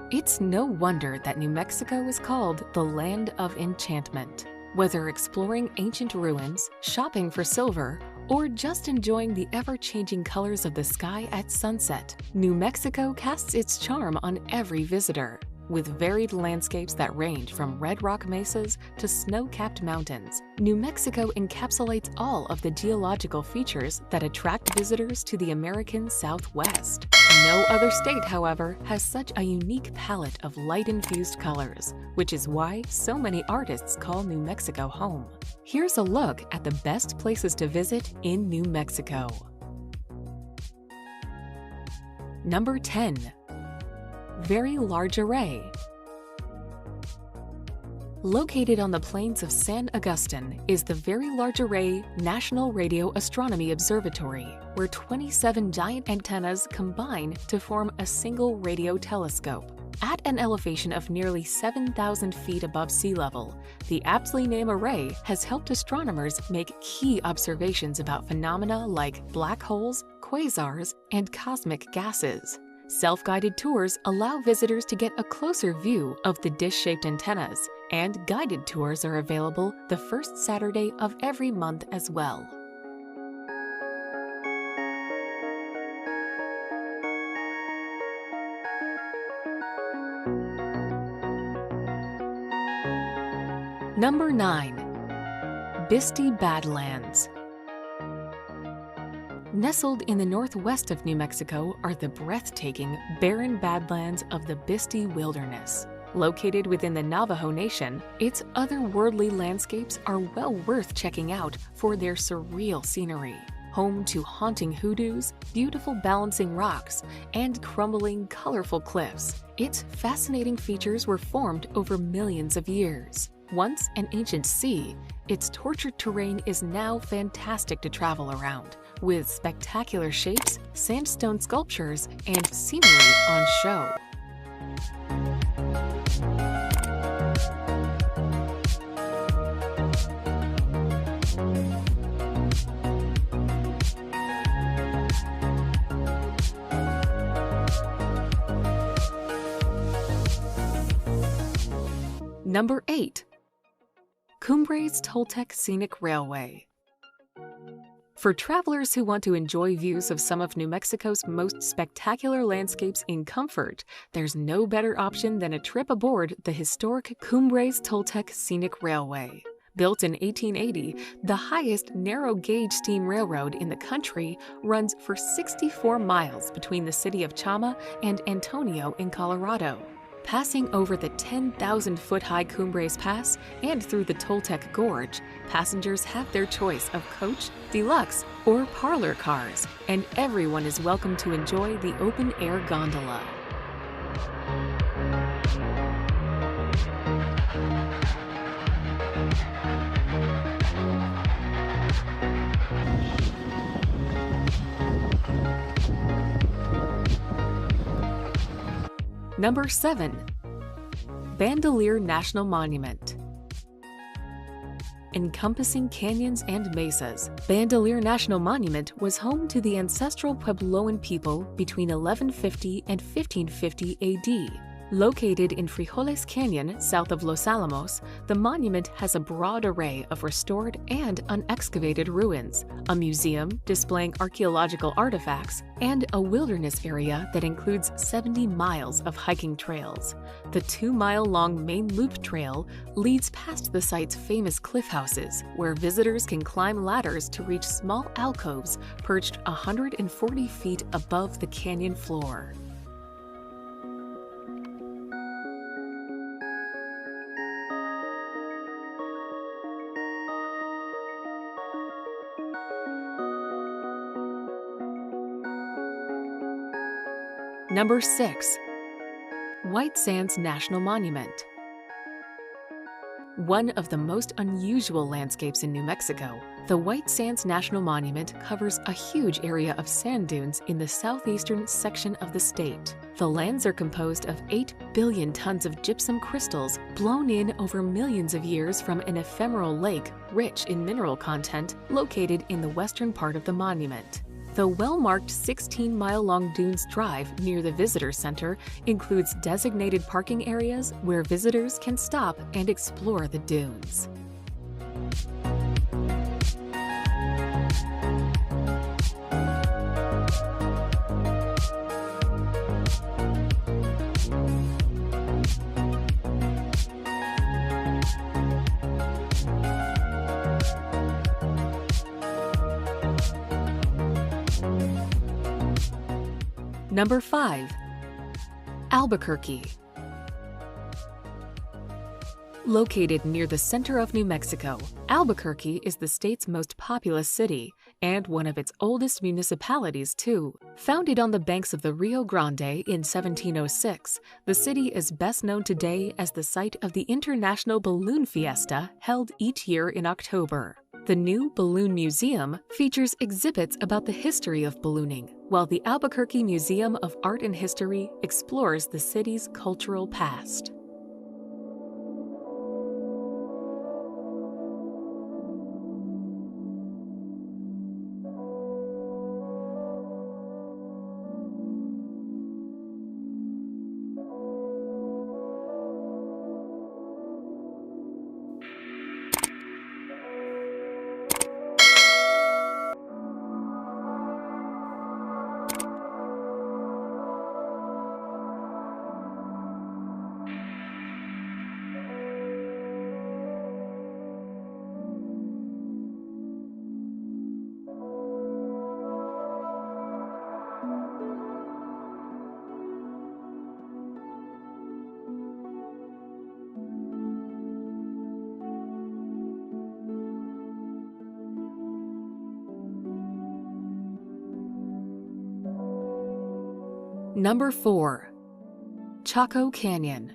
It's no wonder that New Mexico is called the Land of Enchantment. Whether exploring ancient ruins, shopping for silver, or just enjoying the ever-changing colors of the sky at sunset, New Mexico casts its charm on every visitor. With varied landscapes that range from red rock mesas to snow-capped mountains, New Mexico encapsulates all of the geological features that attract visitors to the American Southwest. No other state, however, has such a unique palette of light-infused colors, which is why so many artists call New Mexico home. Here's a look at the best places to visit in New Mexico. Number 10. Very Large Array. Located on the plains of San Agustin is the Very Large Array National Radio Astronomy Observatory, where 27 giant antennas combine to form a single radio telescope. At an elevation of nearly 7,000 feet above sea level, the aptly named array has helped astronomers make key observations about phenomena like black holes, quasars, and cosmic gases. Self-guided tours allow visitors to get a closer view of the dish-shaped antennas, and guided tours are available the first Saturday of every month as well. Number 9. Bisty Badlands. Nestled in the northwest of New Mexico are the breathtaking, barren badlands of the Bisty Wilderness. Located within the Navajo Nation, its otherworldly landscapes are well worth checking out for their surreal scenery. Home to haunting hoodoos, beautiful balancing rocks, and crumbling, colorful cliffs, its fascinating features were formed over millions of years. Once an ancient sea, its tortured terrain is now fantastic to travel around, with spectacular shapes, sandstone sculptures, and scenery on show. Number 8. Cumbres Toltec Scenic Railway. For travelers who want to enjoy views of some of New Mexico's most spectacular landscapes in comfort, there's no better option than a trip aboard the historic Cumbres Toltec Scenic Railway. Built in 1880, the highest narrow-gauge steam railroad in the country runs for 64 miles between the city of Chama and Antonio in Colorado. Passing over the 10,000-foot-high Cumbres Pass and through the Toltec Gorge, passengers have their choice of coach, deluxe, or parlor cars, and everyone is welcome to enjoy the open-air gondola. Number 7. Bandelier National Monument. Encompassing canyons and mesas, Bandelier National Monument was home to the ancestral Puebloan people between 1150 and 1550 AD. Located in Frijoles Canyon, south of Los Alamos, the monument has a broad array of restored and unexcavated ruins, a museum displaying archaeological artifacts, and a wilderness area that includes 70 miles of hiking trails. The 2-mile-long main loop trail leads past the site's famous cliff houses, where visitors can climb ladders to reach small alcoves perched 140 feet above the canyon floor. Number 6. White Sands National Monument. One of the most unusual landscapes in New Mexico, the White Sands National Monument covers a huge area of sand dunes in the southeastern section of the state. The lands are composed of 8 billion tons of gypsum crystals blown in over millions of years from an ephemeral lake rich in mineral content located in the western part of the monument. The well-marked 16-mile-long Dunes Drive near the Visitor Center includes designated parking areas where visitors can stop and explore the dunes. Number 5. Albuquerque. Located near the center of New Mexico, Albuquerque is the state's most populous city and one of its oldest municipalities, too. Founded on the banks of the Rio Grande in 1706, the city is best known today as the site of the International Balloon Fiesta held each year in October. The new Balloon Museum features exhibits about the history of ballooning, while the Albuquerque Museum of Art and History explores the city's cultural past. Number 4. Chaco Canyon.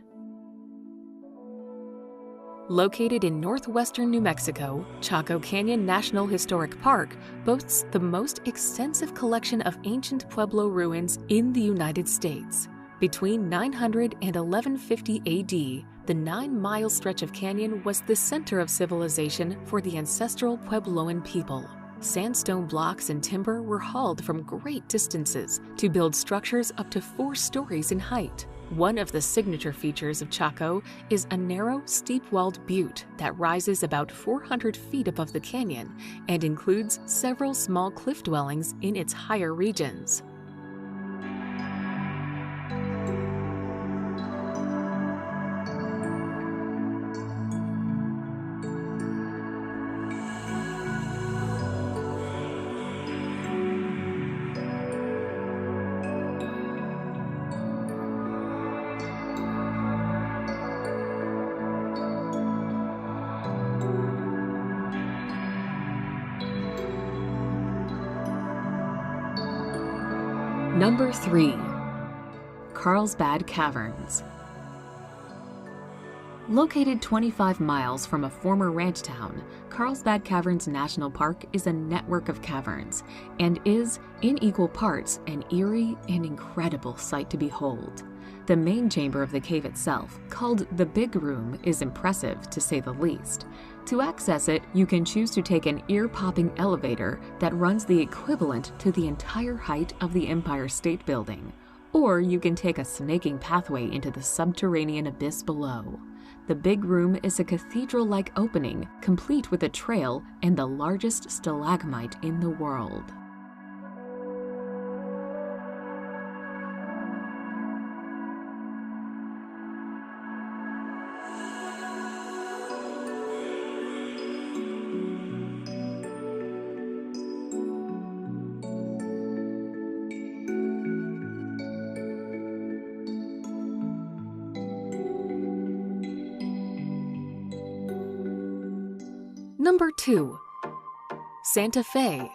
Located in northwestern New Mexico, Chaco Canyon National Historic Park boasts the most extensive collection of ancient Pueblo ruins in the United States. Between 900 and 1150 AD, the 9-mile stretch of canyon was the center of civilization for the ancestral Puebloan people. Sandstone blocks and timber were hauled from great distances to build structures up to 4 stories in height. One of the signature features of Chaco is a narrow, steep-walled butte that rises about 400 feet above the canyon and includes several small cliff dwellings in its higher regions. Number 3. Carlsbad Caverns. Located 25 miles from a former ranch town, Carlsbad Caverns National Park is a network of caverns and is, in equal parts, an eerie and incredible sight to behold. The main chamber of the cave itself, called the Big Room, is impressive to say the least. To access it, you can choose to take an ear-popping elevator that runs the equivalent to the entire height of the Empire State Building, or you can take a snaking pathway into the subterranean abyss below. The Big Room is a cathedral-like opening, complete with a trail and the largest stalagmite in the world. Number 2. Santa Fe.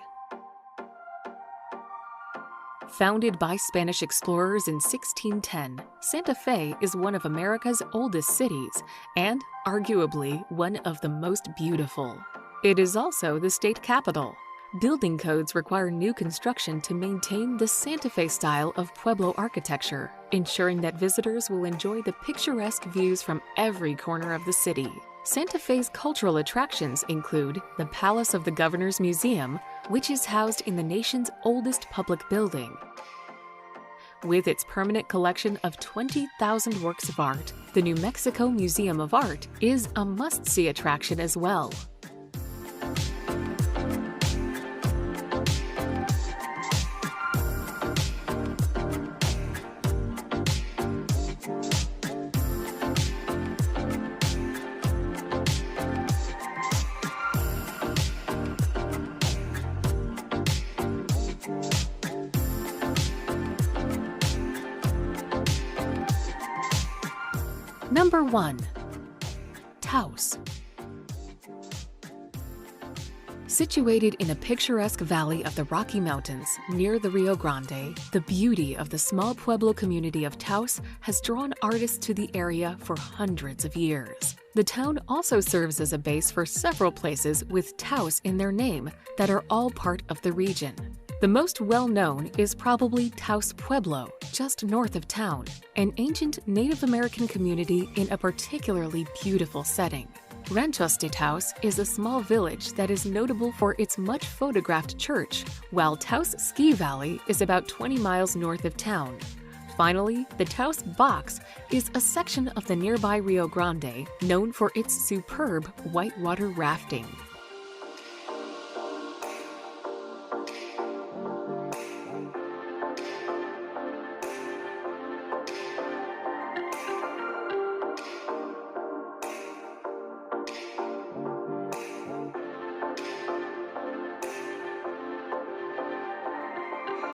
Founded by Spanish explorers in 1610, Santa Fe is one of America's oldest cities and, arguably, one of the most beautiful. It is also the state capital. Building codes require new construction to maintain the Santa Fe style of Pueblo architecture, ensuring that visitors will enjoy the picturesque views from every corner of the city. Santa Fe's cultural attractions include the Palace of the Governor's Museum, which is housed in the nation's oldest public building. With its permanent collection of 20,000 works of art, the New Mexico Museum of Art is a must-see attraction as well. Number 1. Taos. Situated in a picturesque valley of the Rocky Mountains near the Rio Grande, the beauty of the small Pueblo community of Taos has drawn artists to the area for hundreds of years. The town also serves as a base for several places with Taos in their name that are all part of the region. The most well-known is probably Taos Pueblo, just north of town, an ancient Native American community in a particularly beautiful setting. Ranchos de Taos is a small village that is notable for its much photographed church, while Taos Ski Valley is about 20 miles north of town. Finally, the Taos Box is a section of the nearby Rio Grande known for its superb whitewater rafting.